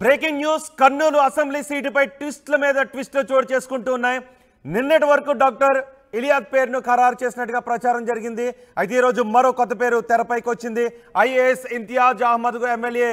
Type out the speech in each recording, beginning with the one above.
Breaking news Kurnool assembly సీటుపై ట్విస్ట్ల మీద ట్విస్ట్లు చోటు చేసుకుంటూ ఉన్నాయి. నిన్నటి వరకు డాక్టర్ ఇలియాజ్ పేరును ఖరారు చేసినట్టుగా ప్రచారం జరిగింది. అయితే ఈరోజు మరో కొత్త పేరు తెరపైకి వచ్చింది. ఐఏఎస్ ఇంతియాజ్ అహ్మద్కు ఎమ్మెల్యే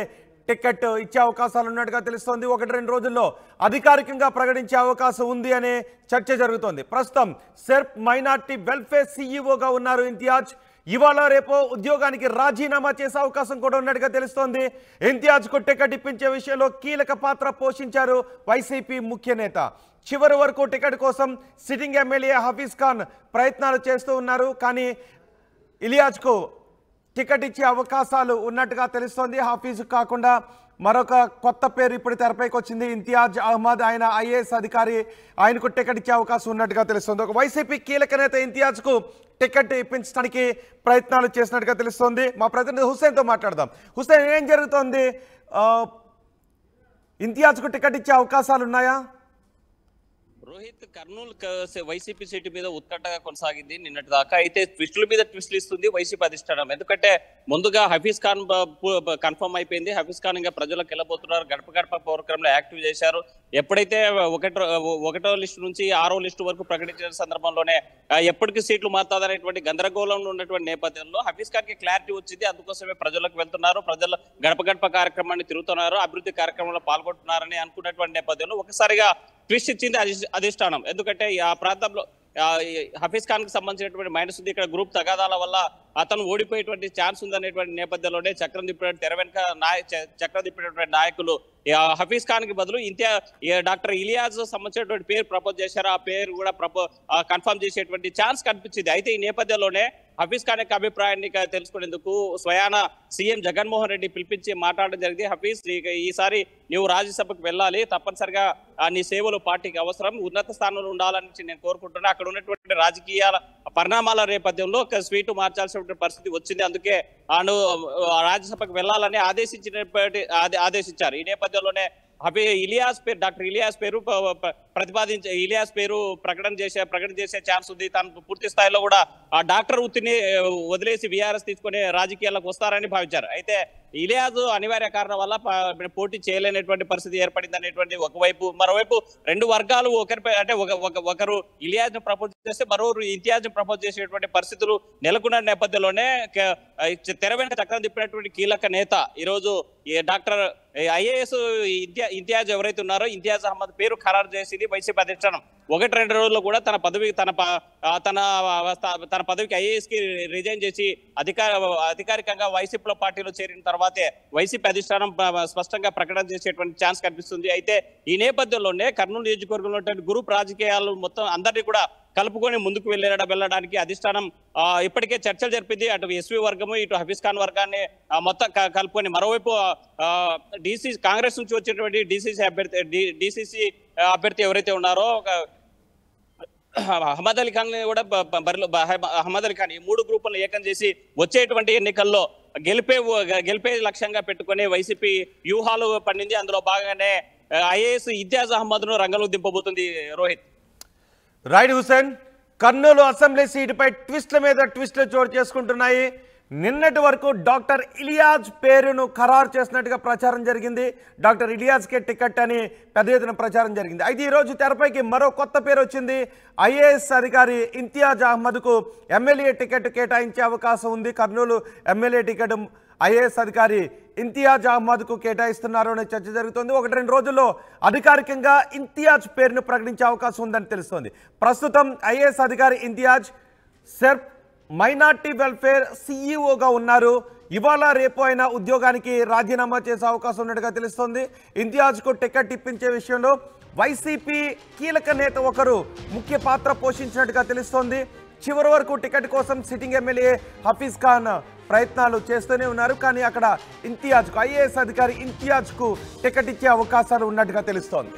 టికెట్ ఇచ్చే అవకాశాలు ఉన్నట్టుగా తెలుస్తోంది. 1-2 రోజుల్లో అధికారికంగా ప్రకటించే అవకాశం ఉంది అనే చర్చ జరుగుతోంది. ప్రస్తుతం సెర్ప్ మైనార్టీ వెల్ఫేర్ సీఈఓగా ఉన్నారు ఇంతియాజ్. ఇవాళ రేపో ఉద్యోగానికి రాజీనామా చేసే అవకాశం కూడా ఉన్నట్టుగా తెలుస్తోంది. ఇంతియాజ్కు టికెట్ ఇప్పించే విషయంలో కీలక పాత్ర పోషించారు వైసీపీ ముఖ్య నేత. చివరి వరకు టికెట్ కోసం సిట్టింగ్ ఎమ్మెల్యే హఫీజ్ ఖాన్ ప్రయత్నాలు చేస్తూ ఉన్నారు. కానీ ఇలియాజ్కు టికెట్ ఇచ్చే అవకాశాలు ఉన్నట్టుగా తెలుస్తోంది. హఫీజ్ కాకుండా మరొక కొత్త పేరు ఇప్పుడు తెరపైకి వచ్చింది, ఇంతియాజ్ అహ్మద్. ఆయన ఐఏఎస్ అధికారి, ఆయనకు టికెట్ ఇచ్చే అవకాశం ఉన్నట్టుగా తెలుస్తుంది. ఒక వైసీపీ కీలక నేత ఇంతియాజ్కు టికెట్ ఇప్పించడానికి ప్రయత్నాలు చేసినట్టుగా తెలుస్తోంది. మా ప్రతినిధి హుస్సేన్తో మాట్లాడదాం. హుస్సేన్, ఏం జరుగుతోంది? ఇంతియాజ్కు టికెట్ ఇచ్చే అవకాశాలు ఉన్నాయా? రోహిత్, కర్నూలు వైసీపీ సీటు మీద ఉత్కంఠగా కొనసాగింది నిన్నటి దాకా. అయితే ట్విస్టుల మీద ట్విస్టులు ఇస్తుంది వైసీపీ అధిష్టానం. ఎందుకంటే ముందుగా హఫీజ్ ఖాన్ కన్ఫర్మ్ అయిపోయింది. హఫీజ్ ఖాన్ ఇంకా ప్రజలకు వెళ్ళబోతున్నారు. గడప గడప ప్రోగ్రాంలో యాక్టివ్ చేశారు. ఎప్పుడైతే ఒకటో లిస్టు నుంచి 6వ లిస్టు వరకు ప్రకటించిన సందర్భంలోనే ఎప్పటికీ సీట్లు మారుతాదనేటువంటి గందరగోళంలో ఉన్నటువంటి నేపథ్యంలో హఫీజ్ ఖాన్ కి క్లారిటీ వచ్చింది. అందుకోసమే ప్రజలకు వెళ్తున్నారు, ప్రజల గడప గడప కార్యక్రమాన్ని తిరుగుతున్నారు, అభివృద్ధి కార్యక్రమంలో పాల్గొంటున్నారని అనుకున్నటువంటి నేపథ్యంలో ఒకసారిగా ట్విస్ట్ ఇచ్చింది అధిష్టానం. ఎందుకంటే ఆ ప్రాంతంలో హఫీజ్ ఖాన్ కి సంబంధించినటువంటి మైనస్ ఉంది. ఇక్కడ గ్రూప్ తగాదాల వల్ల అతను ఓడిపోయేటువంటి ఛాన్స్ ఉందనేటువంటి నేపథ్యంలోనే చక్రం తిప్పినటువంటి తెర వెనుక చక్రం తిప్పినటువంటి నాయకులు హఫీజ్ ఖాన్ కి బదులు డాక్టర్ ఇలియాజ్ సంబంధించినటువంటి పేరు ప్రపోజ్ చేశారు. ఆ పేరు కూడా కన్ఫర్మ్ చేసేటువంటి ఛాన్స్ కనిపించింది. అయితే ఈ నేపథ్యంలోనే హఫీజ్ ఖాన్ యొక్క అభిప్రాయాన్ని తెలుసుకునేందుకు స్వయాన సీఎం జగన్మోహన్ రెడ్డి పిలిపించి మాట్లాడడం జరిగింది. హఫీజ్, ఈసారి నువ్వు రాజ్యసభకు వెళ్ళాలి, తప్పనిసరిగా నీ సేవలు పార్టీకి అవసరం, ఉన్నత స్థానంలో ఉండాలని నేను కోరుకుంటున్నా. అక్కడ ఉన్నటువంటి రాజకీయ పరిణామాల నేపథ్యంలో ఒక స్వీటు మార్చాల్సిన పరిస్థితి వచ్చింది. అందుకే రాజ్యసభకు వెళ్ళాలని ఆదేశించారు. ఈ నేపథ్యంలోనే డాక్టర్ ఇలియాజ్ పేరు ఇలియాజ్ పేరు ప్రకటన చేసే ఛాన్స్ ఉంది. తను పూర్తి స్థాయిలో కూడా ఆ డాక్టర్ వృత్తిని వదిలేసి వీఆర్ఎస్ తీసుకుని రాజకీయాలకు వస్తారని భావించారు. అయితే ఇలియాజ్ అనివార్య కారణం వల్ల పోటీ చేయలేనటువంటి పరిస్థితి ఏర్పడింది అనేటువంటి ఒకవైపు. మరోవైపు రెండు వర్గాలు ఒకరిపై అంటే ఒకరు ఇలియాజ్ ను ప్రపోజ్ చేస్తే మరొకరు ఇంతియాజ్ ను ప్రపోజ్ చేసేటువంటి పరిస్థితులు నెలకొన్న నేపథ్యంలోనే తెర వెనుక చక్రం తిప్పినటువంటి కీలక నేత ఈరోజు డాక్టర్ ఐఏఎస్ ఇంతియాజ్ ఎవరైతే ఉన్నారో ఇంతియాజ్ అహ్మద్ పేరు ఖరారు చేసింది వైసీపీ అధిష్టానం. 1-2 రోజుల్లో కూడా తన పదవికి ఐఏఎస్ కి రిజైన్ చేసి అధికారికంగా వైసీపీలో పార్టీలో చేరిన తర్వాతే వైసీపీ అధిష్టానం స్పష్టంగా ప్రకటన చేసేటువంటి ఛాన్స్ కనిపిస్తుంది. అయితే ఈ నేపథ్యంలోనే కర్నూలు నియోజకవర్గంలో గ్రూప్ రాజకీయాలు మొత్తం అందరినీ కూడా కలుపుకొని ముందుకు వెళ్ళడానికి అధిష్టానం ఇప్పటికే చర్చలు జరిపింది. అటు ఎస్వీ వర్గము, ఇటు హఫీజ్ ఖాన్ వర్గాన్ని మొత్తం కలుపుకొని మరోవైపు కాంగ్రెస్ నుంచి వచ్చేటువంటి డిసిసి అభ్యర్థి ఎవరైతే ఉన్నారో అహ్మద్ అలీ ఖాన్ కూడా అహ్మద్ అలీ ఖాన్ ఈ 3 గ్రూపులను ఏకం చేసి వచ్చేటువంటి ఎన్నికల్లో గెలిపే లక్ష్యంగా పెట్టుకుని వైసీపీ వ్యూహాలు పండింది. అందులో భాగంగానే ఐఏఎస్ ఇంతియాజ్ అహ్మద్ ను రంగంలో దింపబోతుంది. రోహిత్, రైట్. హుస్సేన్, కర్నూలు అసెంబ్లీ సీటుపై ట్విస్ట్ల మీద ట్విస్ట్లు చోటు చేసుకుంటున్నాయి. నిన్నటి వరకు డాక్టర్ ఇలియాజ్ పేరును ఖరారు చేసినట్టుగా ప్రచారం జరిగింది. డాక్టర్ ఇలియాజ్కే టికెట్ అని పెద్ద ఎత్తున ప్రచారం జరిగింది. అయితే ఈరోజు తెరపైకి మరో కొత్త పేరు వచ్చింది. ఐఏఎస్ అధికారి ఇంతియాజ్ అహ్మద్కు ఎమ్మెల్యే టికెట్ కేటాయించే అవకాశం ఉంది. కర్నూలు ఎమ్మెల్యే టికెట్ ఐఏఎస్ అధికారి ఇంతియాజ్ అహ్మద్కు కేటాయిస్తున్నారు అనే చర్చ జరుగుతుంది. 1-2 రోజుల్లో అధికారికంగా ఇంతియాజ్ పేరును ప్రకటించే అవకాశం ఉందని తెలుస్తోంది. ప్రస్తుతం ఐఏఎస్ అధికారి ఇంతియాజ్ సెర్ప్ మైనార్టీ వెల్ఫేర్ సీఈఓగా ఉన్నారు. ఇవాళ రేపు అయినా ఉద్యోగానికి రాజీనామా చేసే అవకాశం ఉన్నట్టుగా తెలుస్తోంది. ఇంతియాజ్కు టికెట్ ఇప్పించే విషయంలో వైసీపీ కీలక నేత ఒకరు ముఖ్య పాత్ర పోషించినట్టుగా తెలుస్తోంది. చివరి వరకు టికెట్ కోసం సిట్టింగ్ ఎమ్మెల్యే హఫీజ్ ఖాన్ ప్రయత్నాలు చేస్తూనే ఉన్నారు. కానీ అక్కడ ఇంతియాజ్కు ఐఏఎస్ అధికారి ఇంతియాజ్కు టికెట్ ఇచ్చే అవకాశాలు ఉన్నట్టుగా తెలుస్తోంది.